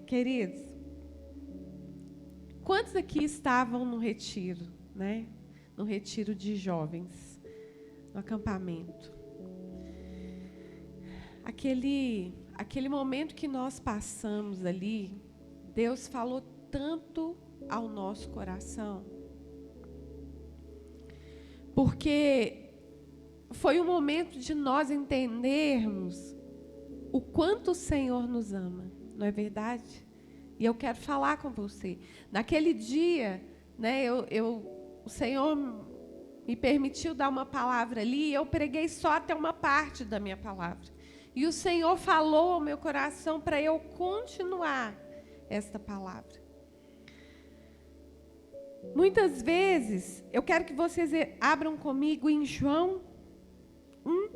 Queridos, quantos aqui estavam no retiro, né? No retiro de jovens, no acampamento? Aquele momento que nós passamos ali, Deus falou tanto ao nosso coração, porque foi um momento de nós entendermos o quanto o Senhor nos ama, não é verdade? E eu quero falar com você. Naquele dia, né, o Senhor me permitiu dar uma palavra ali, e eu preguei só até uma parte da minha palavra. E o Senhor falou ao meu coração para eu continuar esta palavra. Muitas vezes, eu quero que vocês abram comigo em João 1,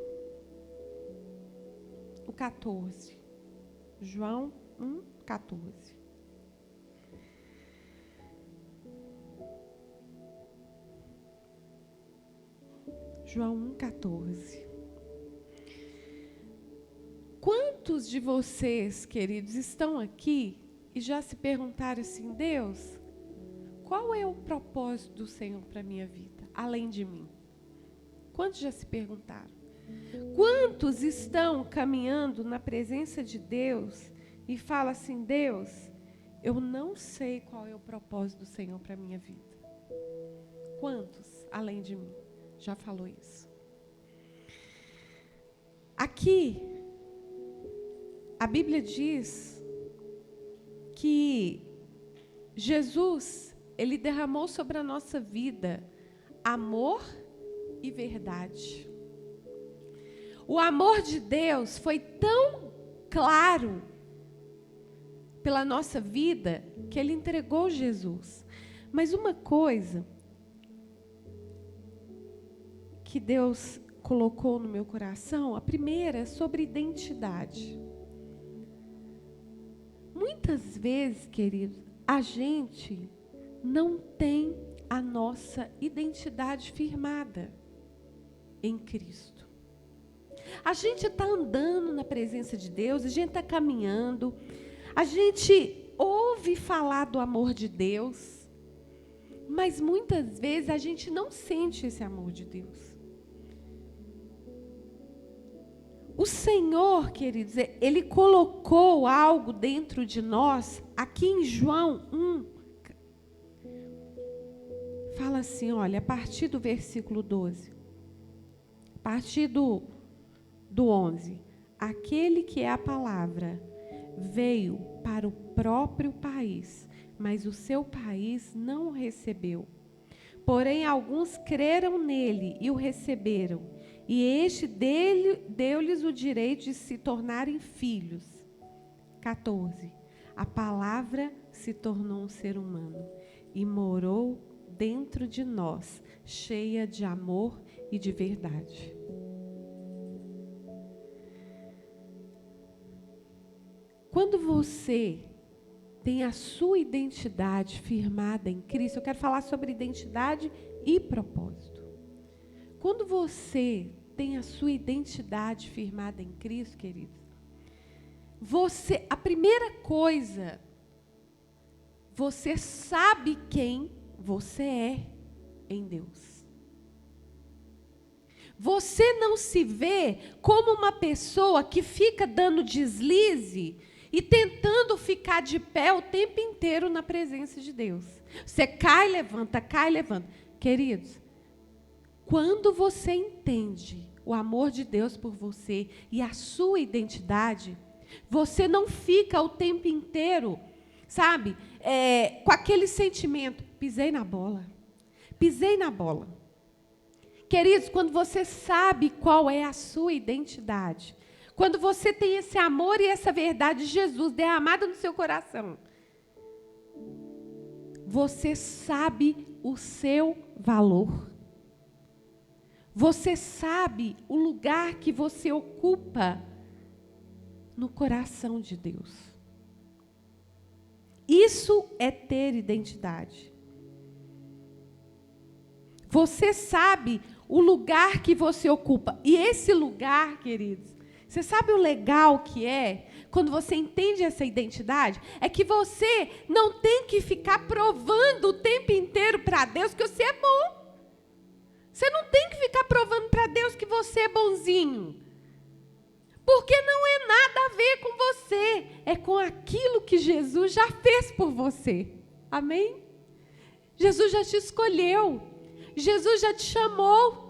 o 14. João 1, 14. João 1, 14. Quantos de vocês, queridos, estão aqui e já se perguntaram assim: Deus, qual é o propósito do Senhor para a minha vida, além de mim? Quantos já se perguntaram? Quantos estão caminhando na presença de Deus e falam assim: Deus, eu não sei qual é o propósito do Senhor para a minha vida? Quantos, além de mim, já falou isso? Aqui, a Bíblia diz que Jesus, Ele derramou sobre a nossa vida amor e verdade. O amor de Deus foi tão claro pela nossa vida que Ele entregou Jesus. Mas uma coisa que Deus colocou no meu coração, a primeira é sobre identidade. Muitas vezes, queridos, a gente não tem a nossa identidade firmada em Cristo. A gente está andando na presença de Deus, a gente está caminhando, a gente ouve falar do amor de Deus, mas muitas vezes a gente não sente esse amor de Deus. O Senhor, queridos, Ele colocou algo dentro de nós, aqui em João 1, fala assim, olha, a partir do versículo 12, a partir do 11, aquele que é a palavra veio para o próprio país, mas o seu país não o recebeu. Porém, alguns creram nele e o receberam, e este deu-lhes o direito de se tornarem filhos. 14. A palavra se tornou um ser humano e morou dentro de nós, cheia de amor e de verdade. Quando você tem a sua identidade firmada em Cristo, eu quero falar sobre identidade e propósito. Quando você tem a sua identidade firmada em Cristo, querido, a primeira coisa, você sabe quem você é em Deus. Você não se vê como uma pessoa que fica dando deslize e tentando ficar de pé o tempo inteiro na presença de Deus. Você cai, levanta, cai, levanta. Queridos, quando você entende o amor de Deus por você e a sua identidade, você não fica o tempo inteiro, sabe, com aquele sentimento, pisei na bola. Pisei na bola. Queridos, quando você sabe qual é a sua identidade, quando você tem esse amor e essa verdade de Jesus derramada no seu coração, você sabe o seu valor. Você sabe o lugar que você ocupa no coração de Deus. Isso é ter identidade. Você sabe o lugar que você ocupa. E esse lugar, queridos, você sabe o legal que é? quando você entende essa identidade, é que você não tem que ficar provando o tempo inteiro para Deus que você é bom. Você não tem que ficar provando para Deus que você é bonzinho. Porque não é nada a ver com você. É com aquilo que Jesus já fez por você. Amém? Jesus já te escolheu. Jesus já te chamou.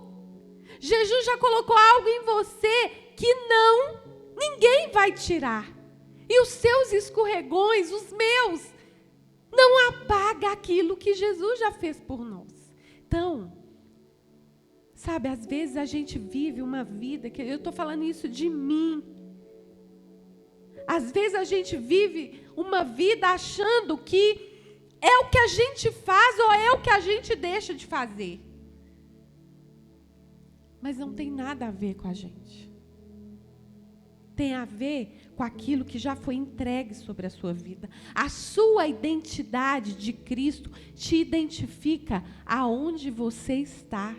Jesus já colocou algo em você que ninguém vai tirar. E os seus escorregões, os meus, não apaga aquilo que Jesus já fez por nós. Então, sabe, às vezes a gente vive uma vida, que eu estou falando isso de mim. Às vezes a gente vive uma vida achando que é o que a gente faz ou é o que a gente deixa de fazer. Mas não tem nada a ver com a gente. Tem a ver com aquilo que já foi entregue sobre a sua vida. A sua identidade de Cristo te identifica aonde você está.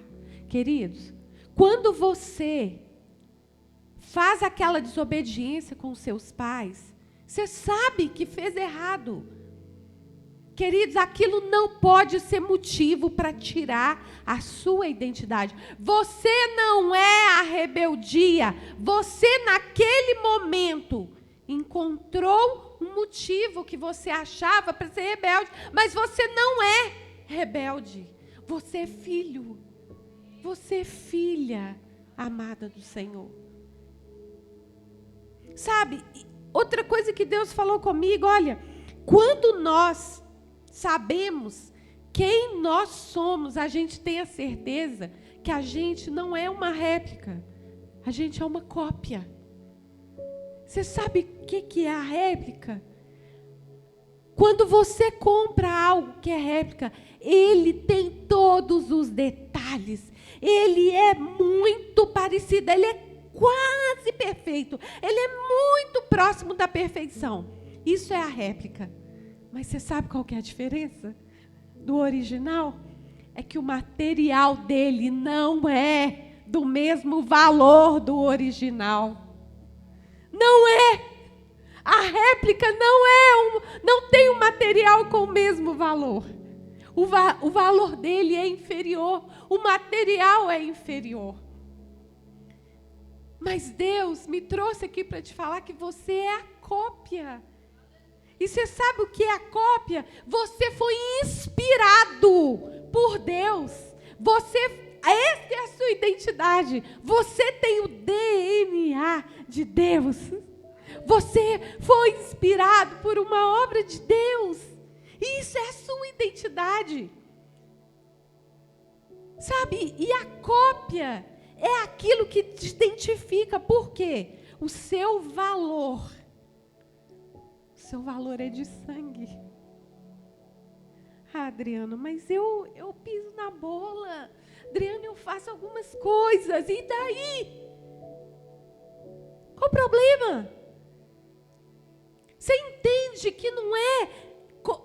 Queridos, quando você faz aquela desobediência com os seus pais, você sabe que fez errado. Queridos, aquilo não pode ser motivo para tirar a sua identidade. Você não é a rebeldia. Você, naquele momento, encontrou um motivo que você achava para ser rebelde, mas você não é rebelde. Você é filho. Você é filha amada do Senhor. Sabe, outra coisa que Deus falou comigo, olha, quando nós sabemos quem nós somos, a gente tem a certeza que a gente não é uma réplica, a gente é uma cópia. Você sabe o que é a réplica? Quando você compra algo que é réplica, ele tem todos os detalhes, ele é muito parecido, ele é quase perfeito, ele é muito próximo da perfeição. Isso é a réplica. Mas você sabe qual que é a diferença do original? É que o material dele não é do mesmo valor do original. Não é. A réplica não tem um material com o mesmo valor. O valor dele é inferior. O material é inferior. Mas Deus me trouxe aqui para te falar que você é a cópia. E você sabe o que é a cópia? Você foi inspirado por Deus. Essa é a sua identidade. Você tem o DNA de Deus. Você foi inspirado por uma obra de Deus. Isso é a sua identidade. Sabe? E a cópia é aquilo que te identifica. Por quê? O seu valor. Seu valor é de sangue. Ah, Adriano, mas eu piso na bola. Adriano, eu faço algumas coisas. E daí? Qual o problema? Você entende que não é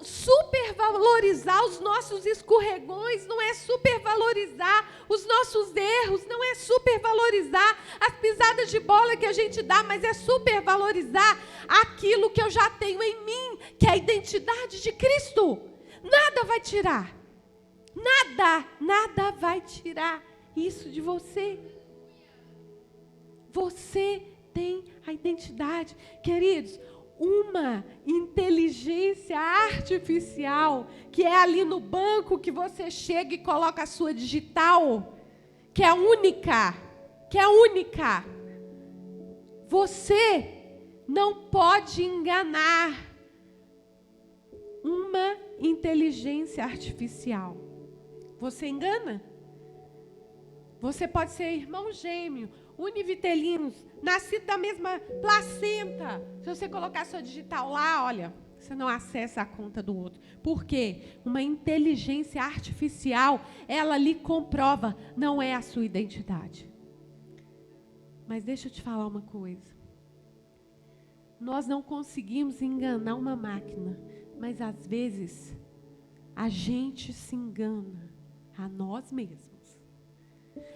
supervalorizar os nossos escorregões, não é supervalorizar os nossos erros, não é supervalorizar as pisadas de bola que a gente dá, mas é supervalorizar aquilo que eu já tenho em mim, que é a identidade de Cristo. Nada vai tirar. Nada vai tirar isso de você. Você tem a identidade. Queridos, uma inteligência artificial, que é ali no banco que você chega e coloca a sua digital, que é única. Você não pode enganar uma inteligência artificial. Você engana? Você pode ser irmão gêmeo, univitelinos, nascido da mesma placenta. Se você colocar sua digital lá, olha, você não acessa a conta do outro. Por quê? Uma inteligência artificial, ela lhe comprova, não é a sua identidade. Mas deixa eu te falar uma coisa. Nós não conseguimos enganar uma máquina, mas às vezes a gente se engana a nós mesmos.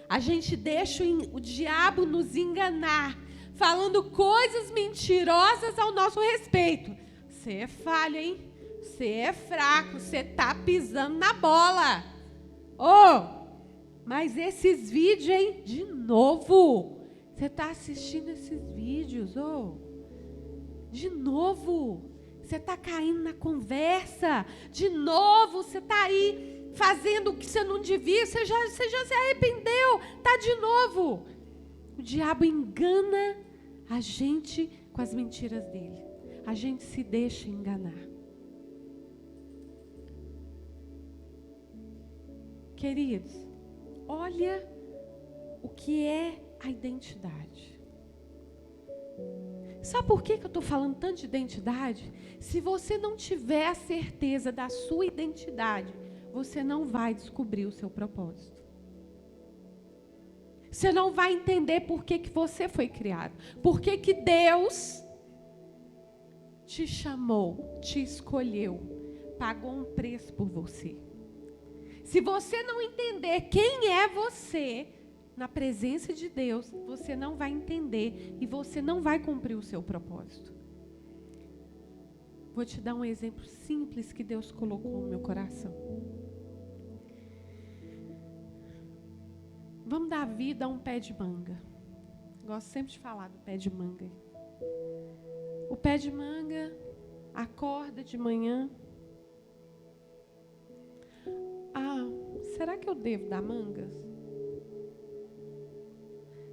A gente deixa o diabo nos enganar, falando coisas mentirosas ao nosso respeito. Você é falho, hein? Você é fraco, você está pisando na bola. Mas esses vídeos, hein? De novo. Você está assistindo esses vídeos, de novo. Você está caindo na conversa. De novo, você está aí fazendo o que você não devia. Você já se arrependeu. Está de novo. O diabo engana a gente com as mentiras dele. A gente se deixa enganar. Queridos, olha o que é a identidade. Sabe por que eu estou falando tanto de identidade? Se você não tiver a certeza da sua identidade, você não vai descobrir o seu propósito. Você não vai entender por que você foi criado. Por que Deus te chamou, te escolheu, pagou um preço por você. Se você não entender quem é você na presença de Deus, você não vai entender e você não vai cumprir o seu propósito. Vou te dar um exemplo simples que Deus colocou no meu coração. Vamos dar vida a um pé de manga. Gosto sempre de falar do pé de manga. O pé de manga acorda de manhã. Será que eu devo dar mangas?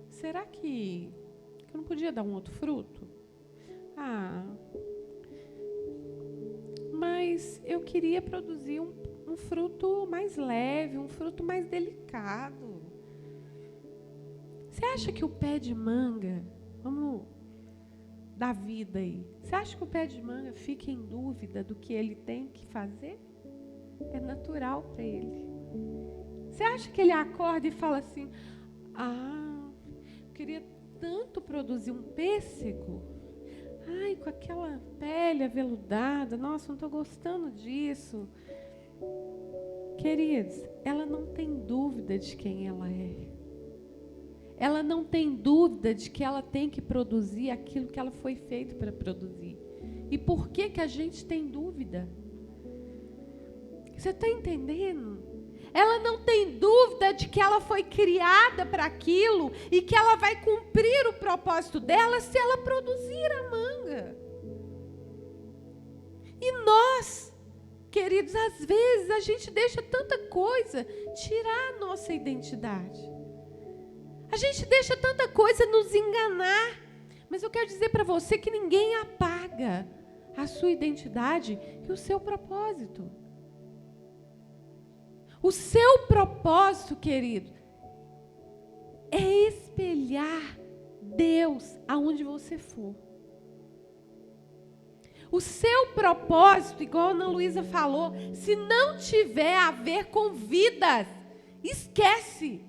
Será que eu não podia dar um outro fruto? Mas eu queria produzir um fruto mais leve, um fruto mais delicado. Você acha que o pé de manga, vamos dar vida aí, você acha que o pé de manga fica em dúvida do que ele tem que fazer? É natural para ele. Você acha que ele acorda e fala assim, eu queria tanto produzir um pêssego, com aquela pele aveludada, nossa, não estou gostando disso. Queridos, ela não tem dúvida de quem ela é. Ela não tem dúvida de que ela tem que produzir aquilo que ela foi feita para produzir. E por que a gente tem dúvida? Você está entendendo? Ela não tem dúvida de que ela foi criada para aquilo e que ela vai cumprir o propósito dela se ela produzir a manga. E nós, queridos, às vezes a gente deixa tanta coisa tirar a nossa identidade. A gente deixa tanta coisa nos enganar. Mas eu quero dizer para você que ninguém apaga a sua identidade e o seu propósito. O seu propósito, querido, é espelhar Deus aonde você for. O seu propósito, igual a Ana Luísa falou, se não tiver a ver com vidas, esquece.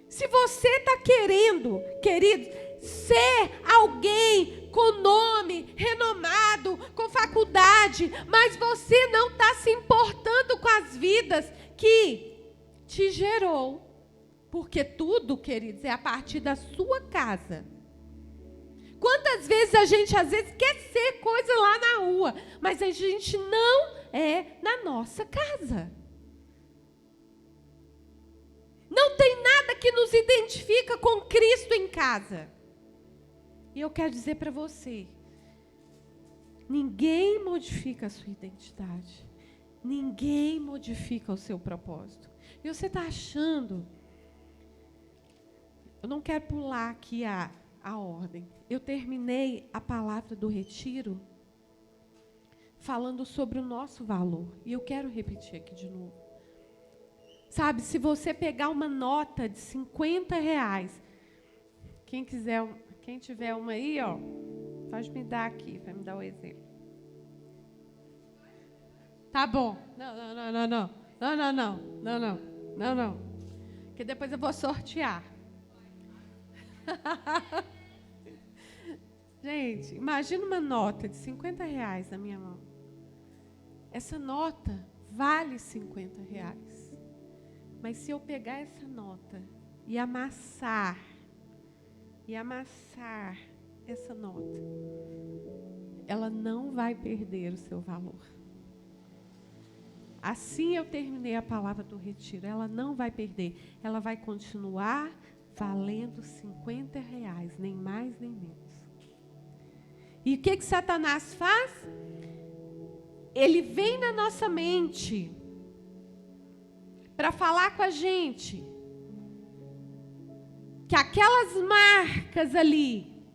Se você está querendo, querido, ser alguém com nome, renomado, com faculdade, mas você não está se importando com as vidas que te gerou. Porque tudo, queridos, é a partir da sua casa. Quantas vezes a gente, às vezes, quer ser coisa lá na rua, mas a gente não é na nossa casa. Não tem nada que nos identifica com Cristo em casa. E eu quero dizer para você, ninguém modifica a sua identidade. Ninguém modifica o seu propósito. E você está achando... Eu não quero pular aqui a ordem. Eu terminei a palavra do retiro falando sobre o nosso valor. E eu quero repetir aqui de novo. Sabe, se você pegar uma nota de R$50, quem tiver uma aí, pode me dar aqui, vai me dar o exemplo. Tá bom. Não. Que depois eu vou sortear. Gente, imagina uma nota de R$50 na minha mão. Essa nota vale R$50. Mas se eu pegar essa nota e amassar e amassar essa nota, ela não vai perder o seu valor. Assim eu terminei a palavra do retiro. Ela não vai perder. Ela vai continuar valendo R$50, nem mais nem menos. E o que Satanás faz? Ele vem na nossa mente para falar com a gente que aquelas marcas ali,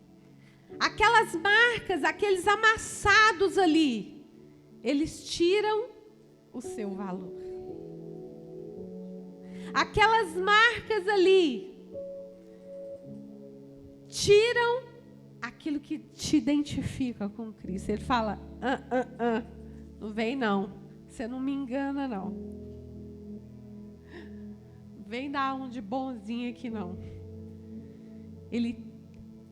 aquelas marcas, aqueles amassados ali, eles tiram o seu valor. Aquelas marcas ali tiram aquilo que te identifica com Cristo. Ele fala, não vem não, você não me engana não. Vem dar um de bonzinho aqui não. Ele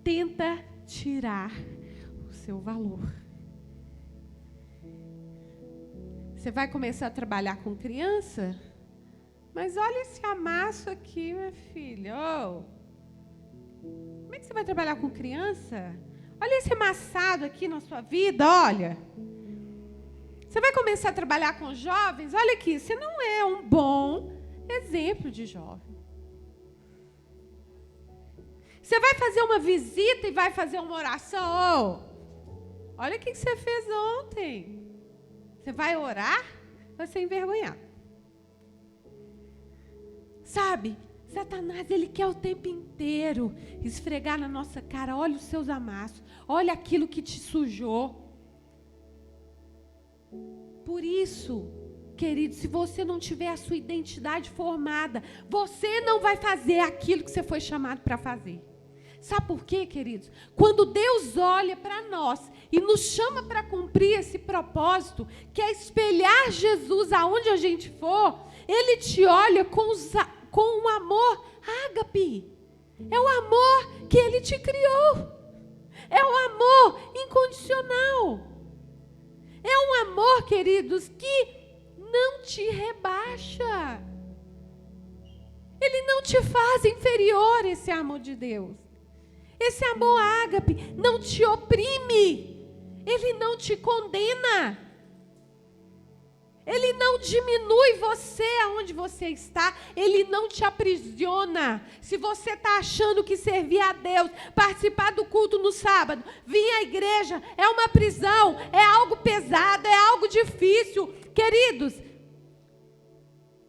tenta tirar o seu valor. Você vai começar a trabalhar com criança? Mas olha esse amasso aqui, minha filha. Oh. Como é que você vai trabalhar com criança? Olha esse amassado aqui na sua vida, olha. Você vai começar a trabalhar com jovens? Olha aqui, você não é um bom exemplo de jovem. Você vai fazer uma visita e vai fazer uma oração? Oh, olha o que você fez ontem. Você vai orar? Vai ser envergonhado. Sabe, Satanás, ele quer o tempo inteiro esfregar na nossa cara. Olha os seus amassos. Olha aquilo que te sujou. Por isso, querido, se você não tiver a sua identidade formada, você não vai fazer aquilo que você foi chamado para fazer. Sabe por quê, queridos? Quando Deus olha para nós e nos chama para cumprir esse propósito, que é espelhar Jesus aonde a gente for, Ele te olha com um amor ágape. É o amor que Ele te criou. É o amor incondicional. É um amor, queridos, que não te rebaixa. Ele não te faz inferior, esse amor de Deus. Esse amor ágape não te oprime. Ele não te condena. Ele não diminui você aonde você está. Ele não te aprisiona. Se você está achando que servir a Deus, participar do culto no sábado, vir à igreja, é uma prisão, é algo pesado, é algo difícil. Queridos,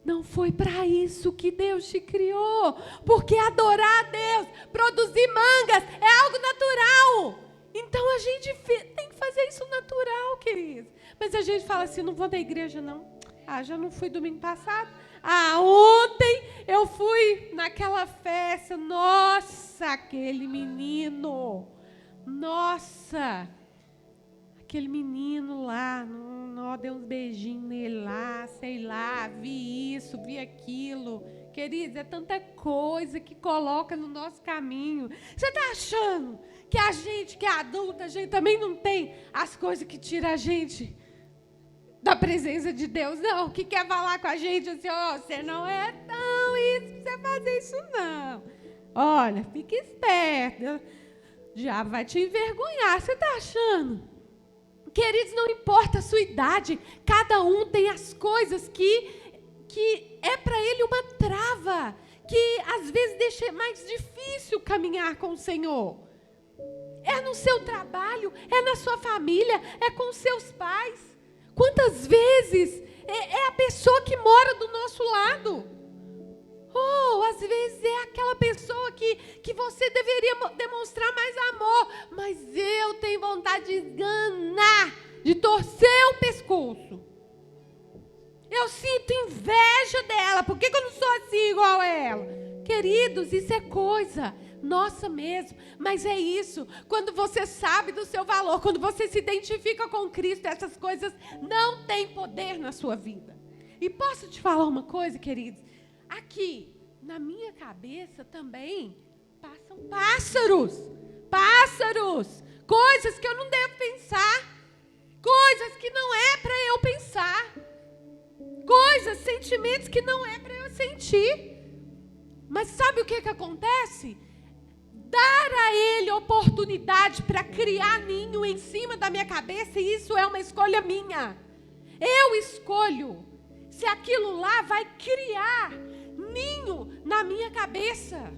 não foi para isso que Deus te criou. Porque adorar a Deus, produzir mangas, é algo natural. Então a gente tem que fazer isso natural, queridos. Mas a gente fala assim, não vou da igreja não. Já não fui domingo passado. Ontem eu fui naquela festa. Nossa, aquele menino. Nossa, aquele menino lá, deu uns beijinhos nele lá, sei lá, vi isso, vi aquilo. Queridos, é tanta coisa que coloca no nosso caminho. Você está achando que a gente, que é adulta, a gente também não tem as coisas que tiram a gente da presença de Deus? Não, que quer falar com a gente assim, você não é tão isso, pra você fazer isso não. Olha, fica esperto, o diabo vai te envergonhar. Você está achando? Queridos, não importa a sua idade, cada um tem as coisas que é para ele uma trava, que às vezes deixa mais difícil caminhar com o Senhor. É no seu trabalho, é na sua família, é com os seus pais. Quantas vezes é a pessoa que mora do nosso lado? Às vezes é aquela pessoa que você deveria demonstrar mais amor, mas eu tenho vontade de esganar, de torcer o pescoço. Eu sinto inveja dela, por que eu não sou assim igual a ela? Queridos, isso é coisa nossa mesmo, mas é isso, quando você sabe do seu valor, quando você se identifica com Cristo, essas coisas não têm poder na sua vida. E posso te falar uma coisa, queridos? Aqui, na minha cabeça também, passam pássaros, coisas que eu não devo pensar, coisas que não é para eu pensar, coisas, sentimentos que não é para eu sentir. Mas sabe o que acontece? dar a ele oportunidade para criar ninho em cima da minha cabeça, e isso é uma escolha minha. Eu escolho se aquilo lá vai criar ninho na minha cabeça.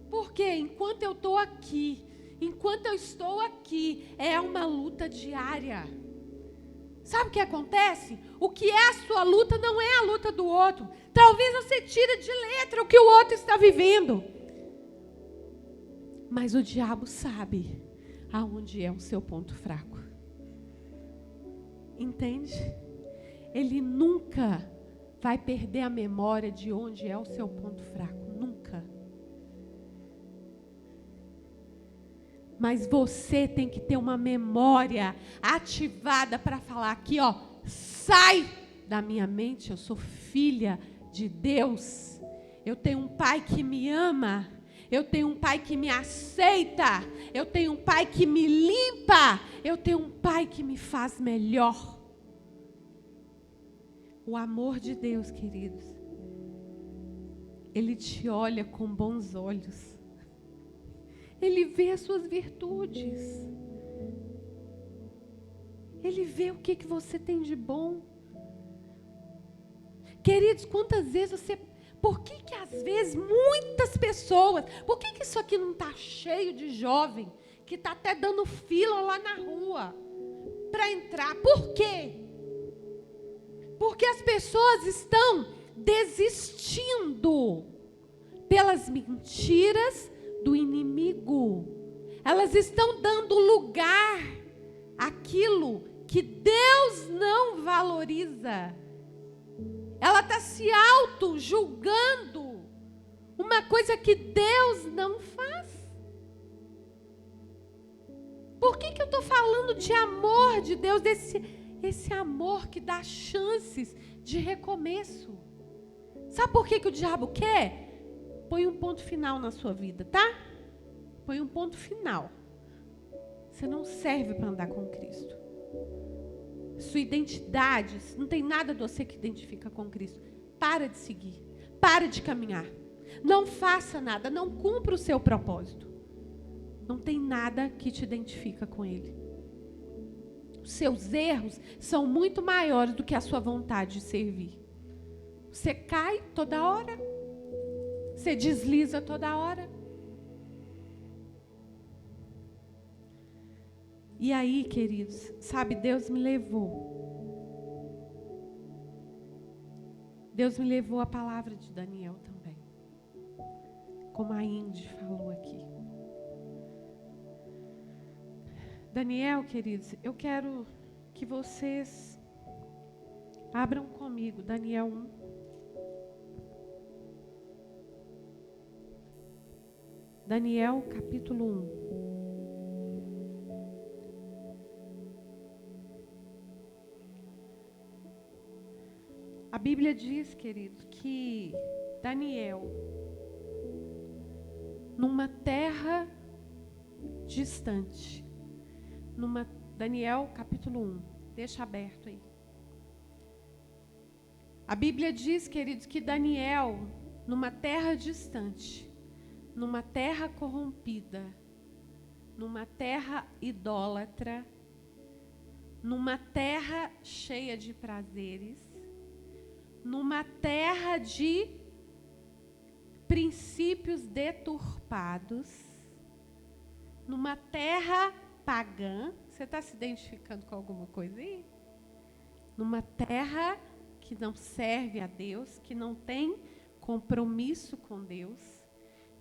Porque enquanto eu estou aqui, é uma luta diária. Sabe o que acontece? O que é a sua luta não é a luta do outro. Talvez você tire de letra o que o outro está vivendo. Mas o diabo sabe aonde é o seu ponto fraco. Entende? Ele nunca vai perder a memória de onde é o seu ponto fraco. Nunca. Mas você tem que ter uma memória ativada para falar aqui, ó, sai da minha mente, eu sou filha de Deus. Eu tenho um pai que me ama, eu tenho um pai que me aceita, eu tenho um pai que me limpa, eu tenho um pai que me faz melhor. O amor de Deus, queridos, Ele te olha com bons olhos. Ele vê as suas virtudes. Ele vê o que você tem de bom. Queridos, quantas vezes você... Por que às vezes muitas pessoas... Por que isso aqui não está cheio de jovem que está até dando fila lá na rua para entrar? Por quê? Porque as pessoas estão desistindo pelas mentiras do inimigo. Elas estão dando lugar àquilo que Deus não valoriza. Ela está se auto-julgando uma coisa que Deus não faz. Por que eu estou falando de amor de Deus, esse amor que dá chances de recomeço? Sabe por que o diabo quer? Põe um ponto final na sua vida, tá? Põe um ponto final. Você não serve para andar com Cristo. Sua identidade, não tem nada de você que identifica com Cristo. Para de seguir. Para de caminhar. Não faça nada. Não cumpra o seu propósito. Não tem nada que te identifica com Ele. Os seus erros são muito maiores do que a sua vontade de servir. Você cai toda hora. Você desliza toda hora. E aí, queridos, sabe, Deus me levou a palavra de Daniel também. Como a Indy falou aqui. Daniel, queridos, eu quero que vocês abram comigo, Daniel 1. Daniel, capítulo 1. A Bíblia diz, querido, que Daniel, numa terra distante, Daniel, capítulo 1, deixa aberto aí. A Bíblia diz, queridos, que Daniel, numa terra distante, numa terra corrompida, numa terra idólatra, numa terra cheia de prazeres, numa terra de princípios deturpados, numa terra pagã. Você está se identificando com alguma coisa aí? Numa terra que não serve a Deus, que não tem compromisso com Deus,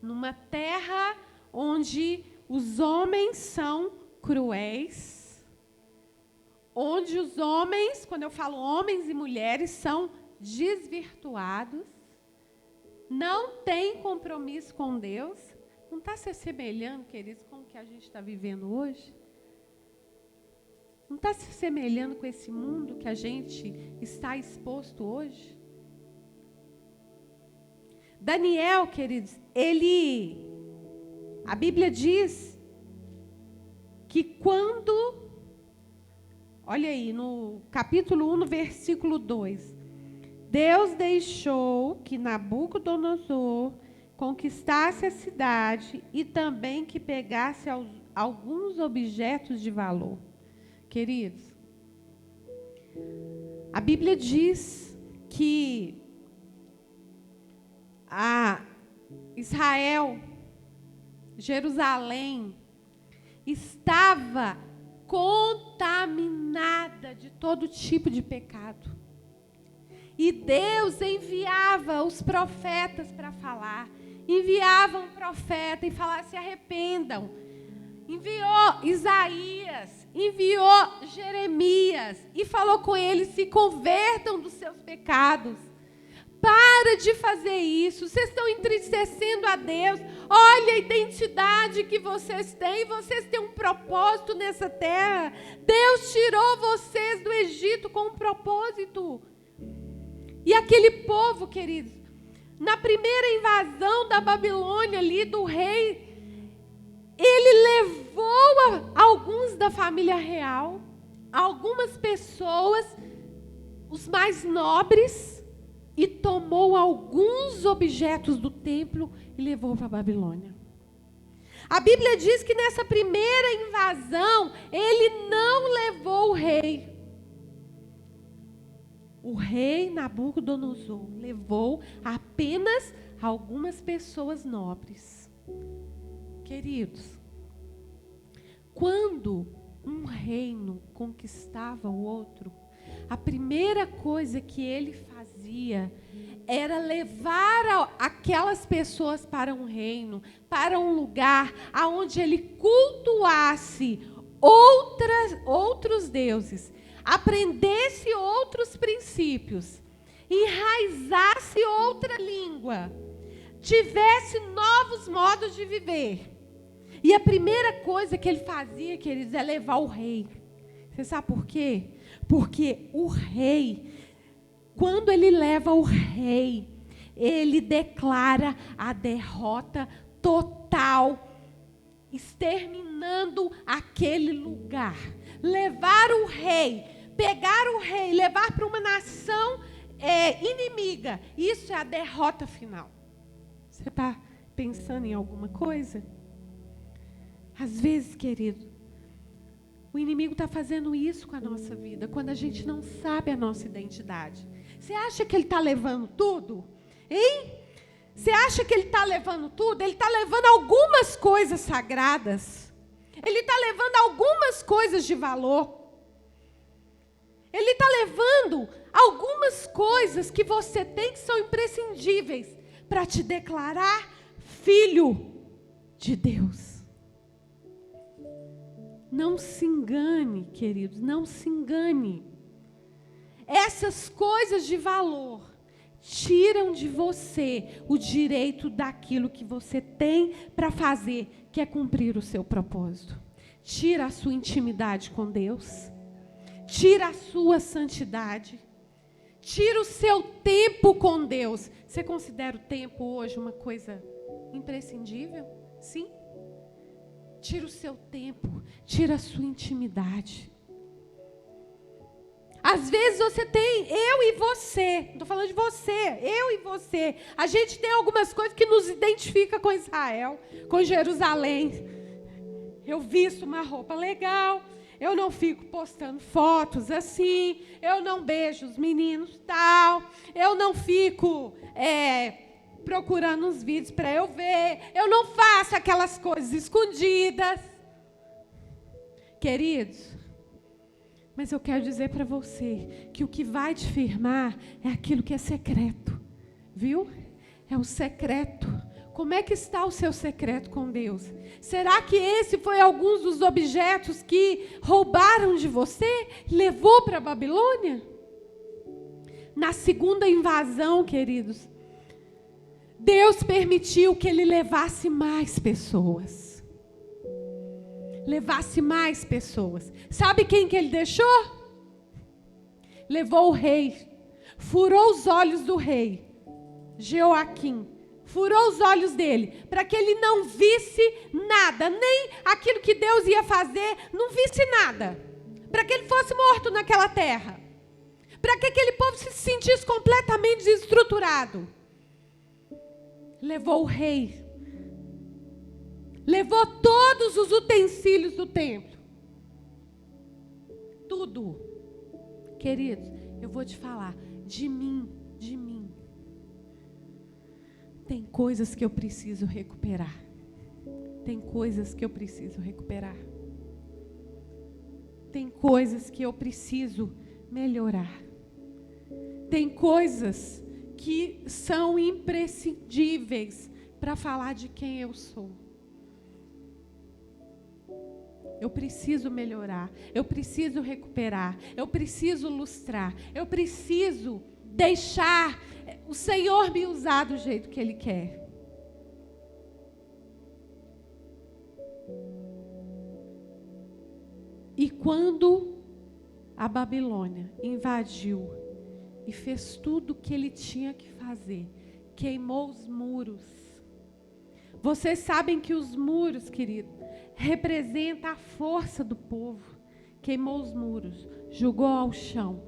numa terra onde os homens são cruéis, onde os homens, quando eu falo homens e mulheres, são desvirtuados, não tem compromisso com Deus. Não está se assemelhando, queridos, com o que a gente está vivendo hoje? Não está se assemelhando com esse mundo que a gente está exposto hoje? Daniel, queridos, a Bíblia diz que quando, olha aí, no capítulo 1, no versículo 2, Deus deixou que Nabucodonosor conquistasse a cidade e também que pegasse alguns objetos de valor. Queridos, a Bíblia diz que Israel, Jerusalém, estava contaminada de todo tipo de pecado. E Deus enviava os profetas para falar. Enviava um profeta e falava: se arrependam. Enviou Isaías, enviou Jeremias e falou com eles: se convertam dos seus pecados. Para de fazer isso. Vocês estão entristecendo a Deus. Olha a identidade que vocês têm. Vocês têm um propósito nessa terra. Deus tirou vocês do Egito com um propósito. E aquele povo, queridos, na primeira invasão da Babilônia ali, do rei, ele levou alguns da família real, algumas pessoas, os mais nobres, e tomou alguns objetos do templo e levou para a Babilônia. A Bíblia diz que nessa primeira invasão, ele não levou o rei. O rei Nabucodonosor levou apenas algumas pessoas nobres. Queridos, quando um reino conquistava o outro, a primeira coisa que ele fazia era levar aquelas pessoas para um reino, para um lugar onde ele cultuasse outros deuses, aprendesse outros princípios, enraizasse outra língua, tivesse novos modos de viver. E a primeira coisa que ele fazia, queridos, é levar o rei. Você sabe por quê? Porque o rei, quando ele leva o rei, ele declara a derrota total, exterminando aquele lugar. Levar o rei, pegar o rei, levar para uma nação inimiga, isso é a derrota final. Você está pensando em alguma coisa? Às vezes, querido, o inimigo está fazendo isso com a nossa vida, quando a gente não sabe a nossa identidade. Você acha que ele está levando tudo? Hein? Você acha que ele está levando tudo? Ele está levando algumas coisas sagradas. Ele está levando algumas coisas de valor. Ele está levando algumas coisas que você tem que são imprescindíveis para te declarar filho de Deus. Não se engane, queridos, não se engane. Essas coisas de valor tiram de você o direito daquilo que você tem para fazer, que é cumprir o seu propósito. Tira a sua intimidade com Deus. Tira a sua santidade. Tira o seu tempo com Deus. Você considera o tempo hoje uma coisa imprescindível? Sim. Tira o seu tempo, tira a sua intimidade. Às vezes você tem, eu e você, não estou falando de você, eu e você, a gente tem algumas coisas que nos identificam com Israel, com Jerusalém. Eu visto uma roupa legal, eu não fico postando fotos assim, eu não beijo os meninos tal, eu não fico procurando uns vídeos para eu ver. Eu não faço aquelas coisas escondidas. Queridos, mas eu quero dizer para você que o que vai te firmar é aquilo que é secreto. Viu? É o secreto. Como é que está o seu secreto com Deus? Será que esse foi alguns dos objetos que roubaram de você? Levou para a Babilônia? Na segunda invasão, queridos, Deus permitiu que ele levasse mais pessoas. Levasse mais pessoas. Sabe quem que ele deixou? Levou o rei. Furou os olhos do rei. Jeoaquim. Furou os olhos dele. Para que ele não visse nada. Nem aquilo que Deus ia fazer. Não visse nada. Para que ele fosse morto naquela terra. Para que aquele povo se sentisse completamente desestruturado. levou o rei, levou todos os utensílios do templo, tudo. Queridos, eu vou te falar, de mim, tem coisas que eu preciso recuperar. Tem coisas que eu preciso recuperar. Tem coisas que eu preciso melhorar. Tem coisas que são imprescindíveis para falar de quem eu sou. Eu preciso melhorar, eu preciso recuperar, eu preciso lustrar, eu preciso deixar o Senhor me usar do jeito que Ele quer. E quando a Babilônia invadiu e fez tudo o que ele tinha que fazer, queimou os muros. Vocês sabem que os muros, querido, representa a força do povo. Queimou os muros, jogou ao chão,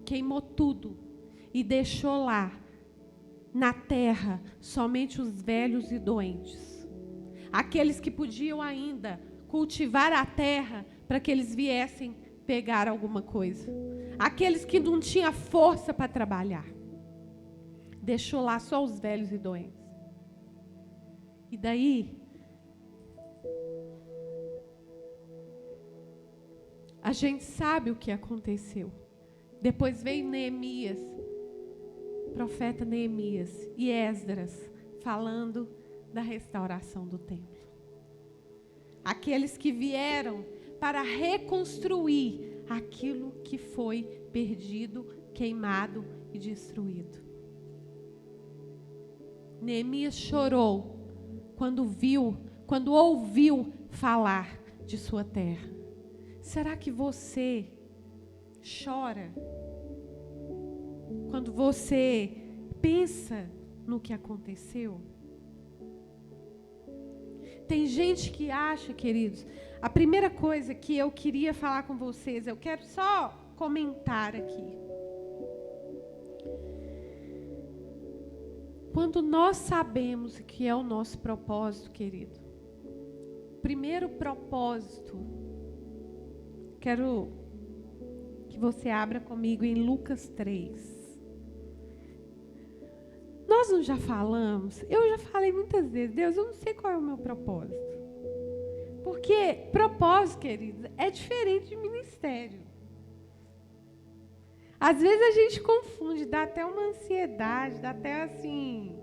queimou tudo e deixou lá, na terra, somente os velhos e doentes. Aqueles que podiam ainda cultivar a terra para que eles viessem pegar alguma coisa. Aqueles que não tinham força para trabalhar. Deixou lá só os velhos e doentes. E daí, a gente sabe o que aconteceu. Depois veio Neemias, profeta Neemias e Esdras, falando da restauração do templo. Aqueles que vieram para reconstruir aquilo que foi perdido, queimado e destruído. Neemias chorou quando ouviu falar de sua terra. Será que você chora quando você pensa no que aconteceu? Tem gente que acha, queridos, a primeira coisa que eu queria falar com vocês, eu quero só comentar aqui. Quando nós sabemos o que é o nosso propósito, querido, primeiro propósito, quero que você abra comigo em Lucas 3. Nós não já falamos? Eu já falei muitas vezes, Deus, eu não sei qual é o meu propósito. Porque propósito, queridos, é diferente de ministério. Às vezes a gente confunde, dá até uma ansiedade, dá até assim.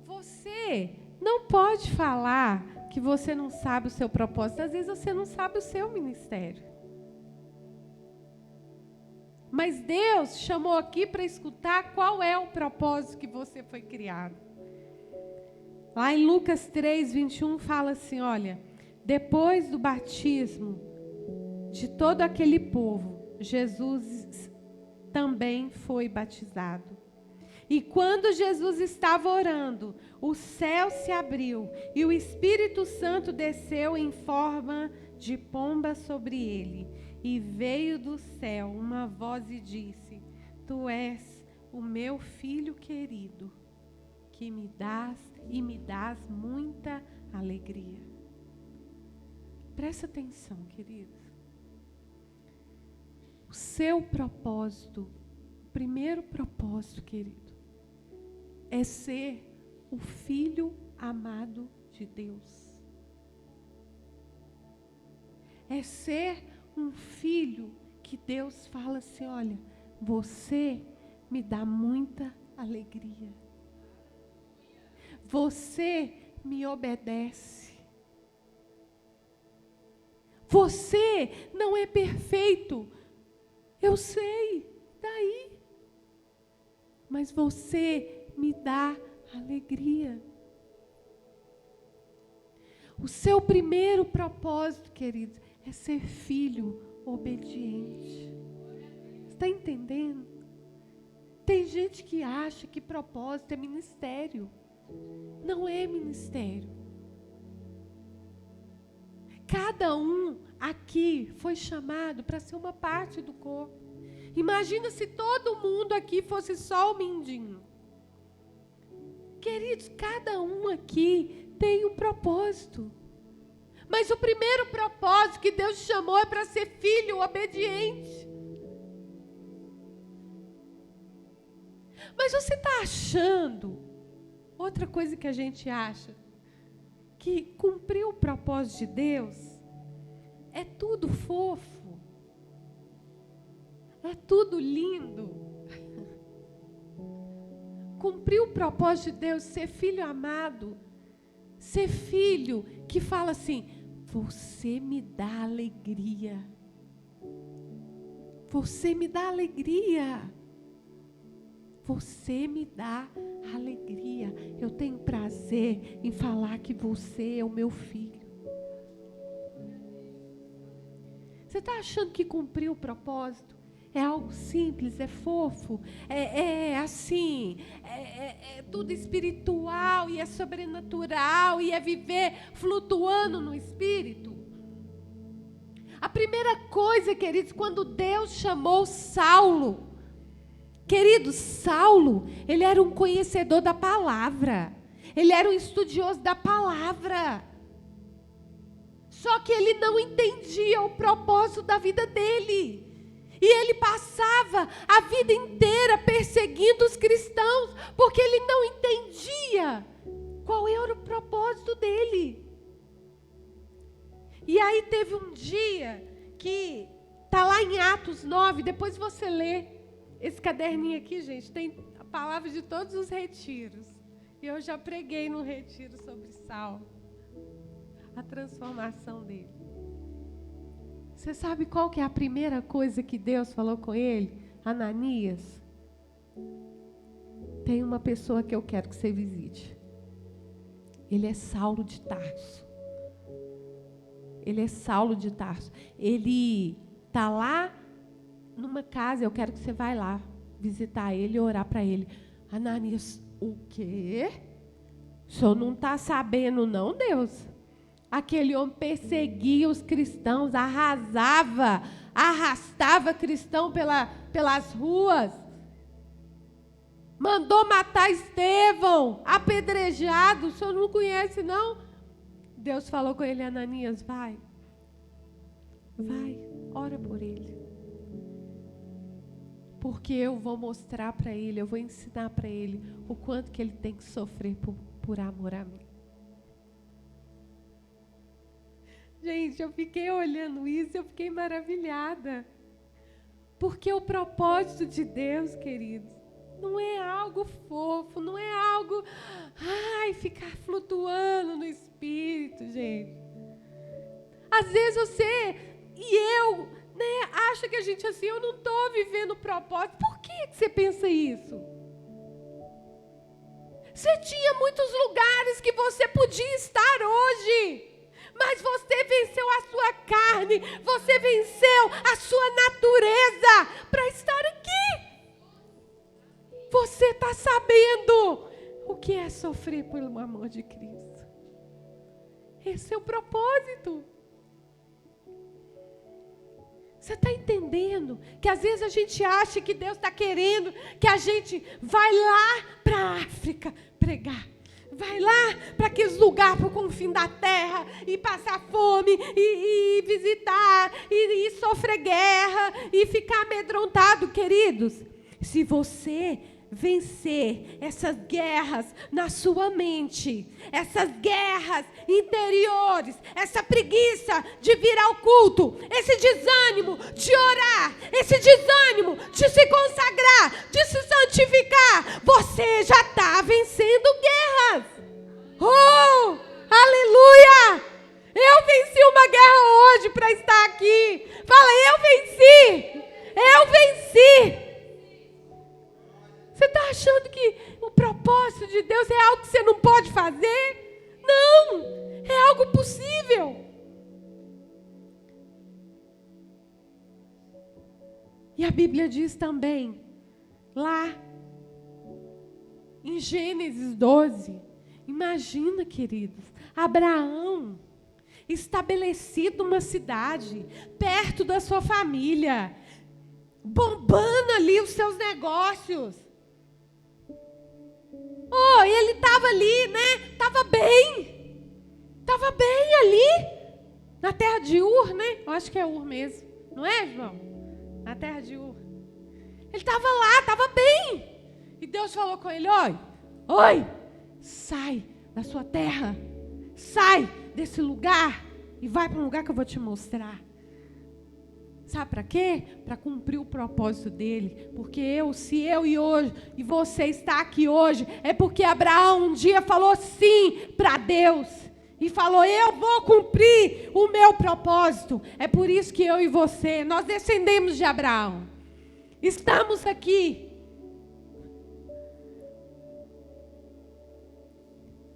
Você não pode falar que você não sabe o seu propósito. Às vezes você não sabe o seu ministério. Mas Deus chamou aqui para escutar qual é o propósito que você foi criado. Lá em Lucas 3, 21 fala assim, olha, depois do batismo de todo aquele povo, Jesus também foi batizado. E quando Jesus estava orando, o céu se abriu e o Espírito Santo desceu em forma de pomba sobre ele. E veio do céu uma voz e disse, tu és o meu filho querido, que me dás muita alegria. Presta atenção, queridos. O seu propósito, o primeiro propósito, querido, é ser o filho amado de Deus. É ser um filho que Deus fala assim, olha, você me dá muita alegria. Você me obedece. Você não é perfeito. Eu sei, daí. Mas você me dá alegria. O seu primeiro propósito, queridos, é ser filho obediente. Está entendendo? Tem gente que acha que propósito é ministério. Não é ministério. Cada um aqui foi chamado para ser uma parte do corpo. Imagina se todo mundo aqui fosse só o mindinho. Queridos, cada um aqui tem um propósito. Mas o primeiro propósito que Deus chamou é para ser filho obediente. Mas você está achando, outra coisa que a gente acha, que cumprir o propósito de Deus é tudo fofo, é tudo lindo. Cumprir o propósito de Deus, ser filho amado, ser filho que fala assim, você me dá alegria. Você me dá alegria. Você me dá alegria. Eu tenho prazer em falar que você é o meu filho. Você está achando que cumprir o propósito é algo simples, é fofo, é assim, é tudo espiritual e é sobrenatural e é viver flutuando no espírito? A primeira coisa, queridos, quando Deus chamou Saulo, querido, Saulo, ele era um conhecedor da palavra. Ele era um estudioso da palavra. Só que ele não entendia o propósito da vida dele. E ele passava a vida inteira perseguindo os cristãos, porque ele não entendia qual era o propósito dele. E aí teve um dia que está lá em Atos 9, depois você lê. Esse caderninho aqui, gente, tem a palavra de todos os retiros. E eu já preguei no retiro sobre Saulo. A transformação dele. Você sabe qual que é a primeira coisa que Deus falou com ele? Ananias, tem uma pessoa que eu quero que você visite. Ele é Saulo de Tarso. Ele é Saulo de Tarso. Ele está lá numa casa, eu quero que você vá lá visitar ele e orar para ele. Ananias, o quê? O senhor não está sabendo não, Deus? Aquele homem perseguia os cristãos, arrastava cristão pelas ruas. Mandou matar Estevão, apedrejado. O senhor não conhece, não? Deus falou com ele, Ananias, vai, ora por ele. Porque eu vou mostrar para ele, eu vou ensinar para ele o quanto que ele tem que sofrer por amor a mim. Gente, eu fiquei olhando isso, eu fiquei maravilhada. Porque o propósito de Deus, queridos, não é algo fofo, não é algo, ficar flutuando no espírito, gente. Às vezes você e eu, acha que a gente assim, eu não estou vivendo o propósito. Por que você pensa isso? Você tinha muitos lugares que você podia estar hoje, mas você venceu a sua carne, você venceu a sua natureza para estar aqui. Você está sabendo o que é sofrer pelo amor de Cristo. Esse é o propósito. Você está entendendo que às vezes a gente acha que Deus está querendo que a gente vai lá para a África pregar. Vai lá para aqueles lugares para o confim da terra e passar fome e visitar e sofrer guerra e ficar amedrontado, queridos. Se você vencer essas guerras na sua mente, essas guerras interiores, essa preguiça de vir ao culto, esse desânimo de orar, esse desânimo de se consagrar, de se santificar, você já está vencendo guerras. Oh, aleluia! Eu venci uma guerra hoje para estar aqui. Fala, eu venci. Você está achando que o propósito de Deus é algo que você não pode fazer? Não, é algo possível. E a Bíblia diz também, lá em Gênesis 12, imagina, queridos, Abraão estabelecido numa cidade, perto da sua família, bombando ali os seus negócios. Oh, ele estava ali, né? Estava bem. Estava bem ali. Na terra de Ur, né? Eu acho que é Ur mesmo. Não é, João? Na terra de Ur. Ele estava lá, estava bem. E Deus falou com ele: oi, sai da sua terra. Sai desse lugar e vai para um lugar que eu vou te mostrar. Sabe para quê? Para cumprir o propósito dele. Porque se eu e você está aqui hoje, é porque Abraão um dia falou sim para Deus. E falou: eu vou cumprir o meu propósito. É por isso que eu e você, nós descendemos de Abraão. Estamos aqui.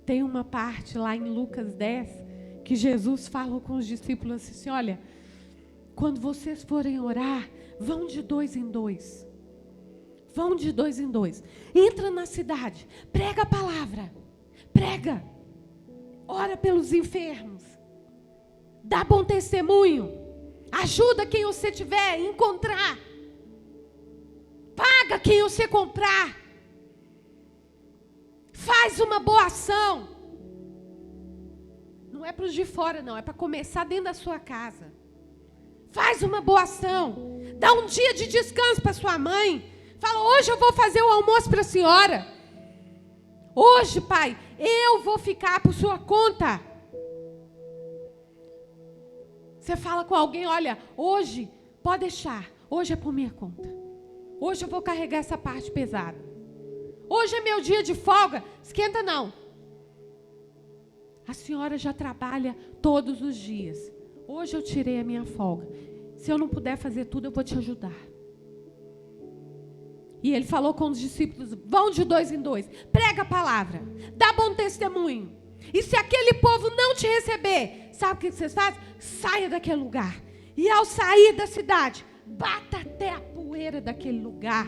Tem uma parte lá em Lucas 10, que Jesus falou com os discípulos assim: olha, quando vocês forem orar, vão de 2 em 2. Vão de 2 em 2. Entra na cidade, prega a palavra. Prega. Ora pelos enfermos. Dá bom testemunho. Ajuda quem você tiver a encontrar. Paga quem você comprar. Faz uma boa ação. Não é para os de fora, não. É para começar dentro da sua casa. Faz uma boa ação. Dá um dia de descanso para sua mãe. Fala: hoje eu vou fazer o almoço para a senhora. Hoje, pai, eu vou ficar por sua conta. Você fala com alguém: olha, hoje, pode deixar. Hoje é por minha conta. Hoje eu vou carregar essa parte pesada. Hoje é meu dia de folga. Esquenta não. A senhora já trabalha todos os dias. Hoje eu tirei a minha folga. Se eu não puder fazer tudo, eu vou te ajudar. E ele falou com os discípulos: vão de 2 em 2. Prega a palavra. Dá bom testemunho. E se aquele povo não te receber, sabe o que vocês fazem? Saia daquele lugar. E ao sair da cidade, bata até a poeira daquele lugar.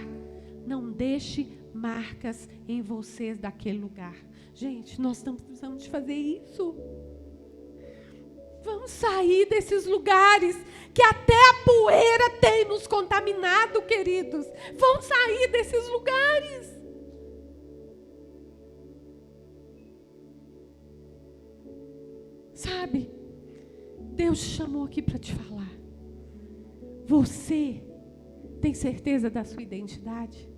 Não deixe marcas em vocês daquele lugar. Gente, nós estamos precisando de fazer isso. Vamos sair desses lugares que até a poeira tem nos contaminado, queridos. Vamos sair desses lugares. Sabe, Deus te chamou aqui para te falar. Você tem certeza da sua identidade?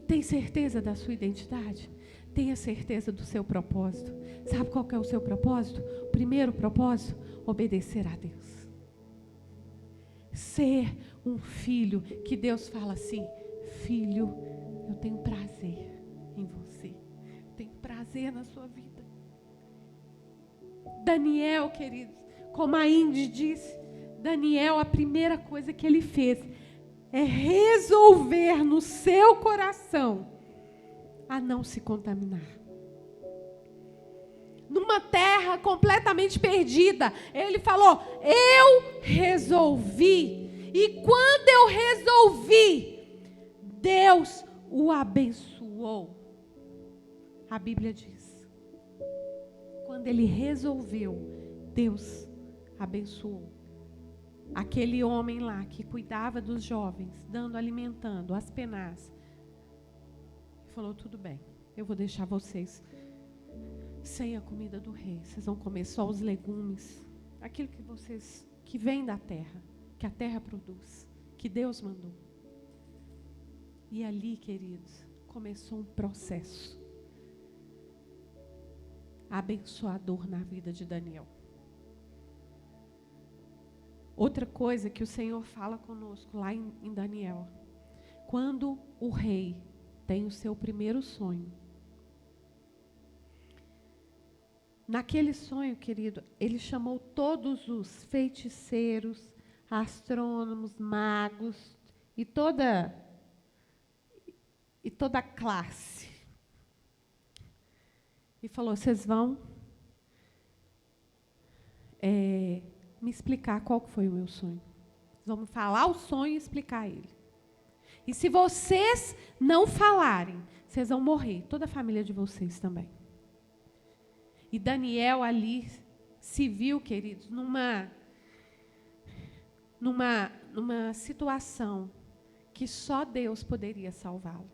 Tem certeza da sua identidade? Tenha certeza do seu propósito. Sabe qual que é o seu propósito? O primeiro propósito: obedecer a Deus. Ser um filho que Deus fala assim: filho, eu tenho prazer em você. Eu tenho prazer na sua vida. Daniel, queridos, como a Indy disse, Daniel, a primeira coisa que ele fez é resolver no seu coração a não se contaminar. Numa terra completamente perdida, ele falou: eu resolvi. E quando eu resolvi, Deus o abençoou. A Bíblia diz: quando ele resolveu, Deus abençoou. Aquele homem lá que cuidava dos jovens, alimentando as penás, falou: tudo bem, eu vou deixar vocês sem a comida do rei. Vocês vão comer só os legumes, aquilo que vem da terra, que a terra produz, que Deus mandou. E ali, queridos, começou um processo abençoador na vida de Daniel. Outra coisa que o Senhor fala conosco lá em Daniel: quando o rei tem o seu primeiro sonho, naquele sonho, querido, ele chamou todos os feiticeiros, astrônomos, magos e toda a classe. E falou: vocês vão me explicar qual foi o meu sonho. Vamos falar o sonho e explicar ele. E se vocês não falarem, vocês vão morrer. Toda a família de vocês também. E Daniel ali se viu, queridos, numa situação que só Deus poderia salvá-lo.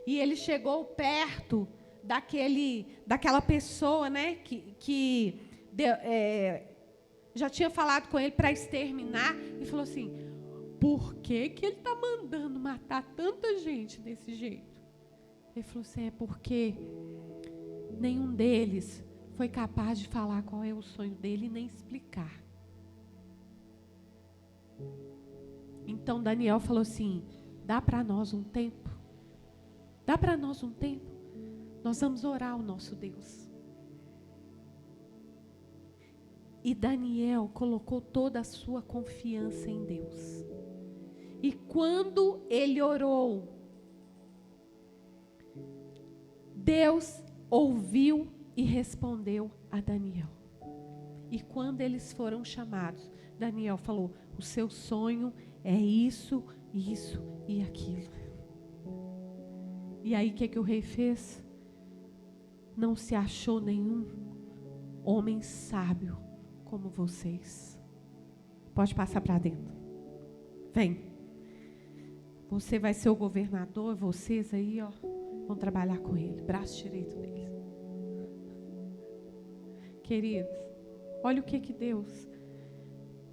E ele chegou perto daquela pessoa, né, que já tinha falado com ele para exterminar, e falou assim: por que ele está mandando matar tanta gente desse jeito? Ele falou assim: é porque nenhum deles foi capaz de falar qual é o sonho dele e nem explicar. Então Daniel falou assim: dá para nós um tempo. Dá para nós um tempo. Nós vamos orar ao nosso Deus. E Daniel colocou toda a sua confiança em Deus. E quando ele orou, Deus ouviu e respondeu a Daniel. E quando eles foram chamados, Daniel falou: o seu sonho é isso, isso e aquilo. E aí o que o rei fez? Não se achou nenhum homem sábio como vocês. Pode passar para dentro. Vem. Você vai ser o governador, vocês aí, ó, vão trabalhar com ele, braço direito dele. Queridos, olha o que Deus...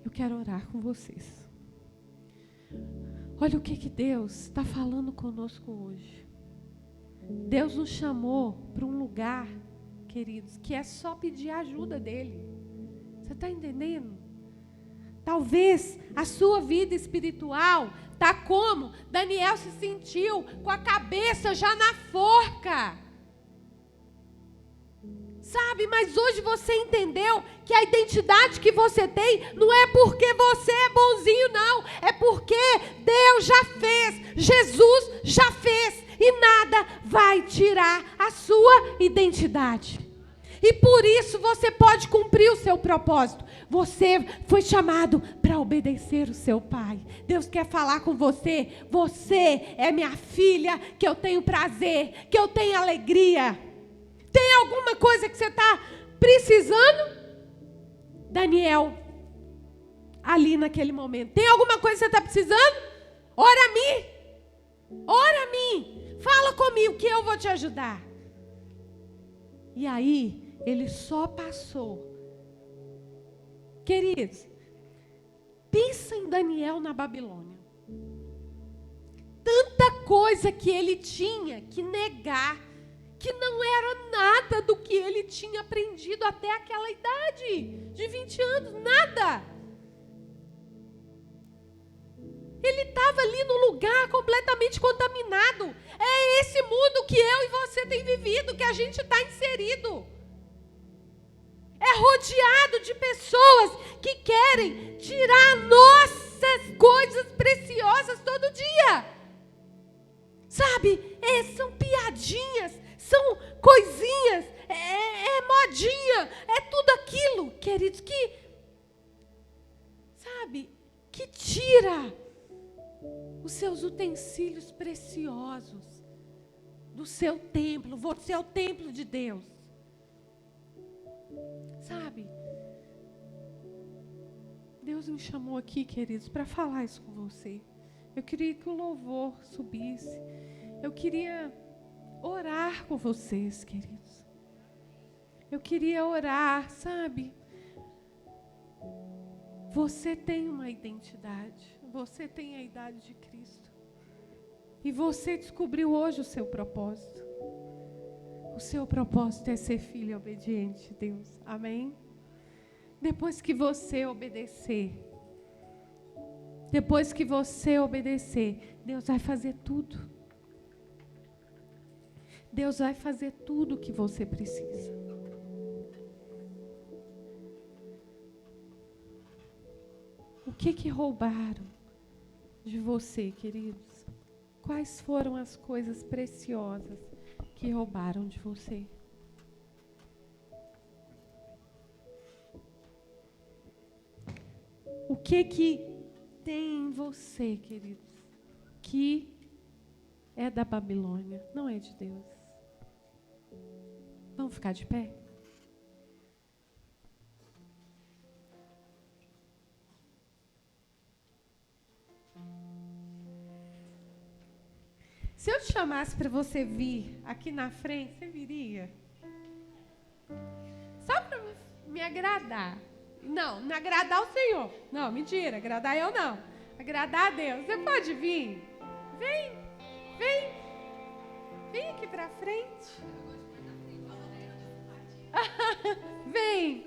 Eu quero orar com vocês. Olha o que Deus está falando conosco hoje. Deus nos chamou para um lugar, queridos, que é só pedir a ajuda dele. Você está entendendo? Talvez a sua vida espiritual está como Daniel se sentiu, com a cabeça já na forca. Sabe, mas hoje você entendeu que a identidade que você tem não é porque você é bonzinho, não. É porque Deus já fez, Jesus já fez. E nada vai tirar a sua identidade. E por isso você pode cumprir o seu propósito. Você foi chamado para obedecer o seu pai. Deus quer falar com você. Você é minha filha, que eu tenho prazer, que eu tenho alegria. Tem alguma coisa que você está precisando? Daniel, ali naquele momento. Tem alguma coisa que você está precisando? Ora a mim. Ora a mim. Fala comigo que eu vou te ajudar. E aí, ele só passou. Queridos, pensa em Daniel na Babilônia. Tanta coisa que ele tinha que negar, que não era nada do que ele tinha aprendido até aquela idade de 20 anos, nada. Ele estava ali no lugar completamente contaminado. É esse mundo que eu e você tem vivido, que a gente está inserido. É rodeado de pessoas que querem tirar nossas coisas preciosas todo dia. Sabe, são piadinhas, são coisinhas, é modinha, é tudo aquilo, queridos, que, sabe, que tira os seus utensílios preciosos do seu templo. Você é o templo de Deus. Sabe? Deus me chamou aqui, queridos, para falar isso com você. Eu queria que o louvor subisse. Eu queria orar com vocês, queridos. Eu queria orar, sabe? Você tem uma identidade. Você tem a idade de Cristo. E você descobriu hoje o seu propósito. O seu propósito é ser filho obediente de Deus. Amém? Depois que você obedecer, Deus vai fazer tudo. Deus vai fazer tudo o que você precisa. O que roubaram de você, queridos? Quais foram as coisas preciosas que roubaram de você? O que tem em você, queridos, que é da Babilônia, não é de Deus? Vamos ficar de pé? Se eu te chamasse para você vir aqui na frente, você viria? Só para me agradar. Não agradar o Senhor. Não, mentira, agradar eu não. Agradar a Deus. Você pode vir? Vem aqui para frente. Vem.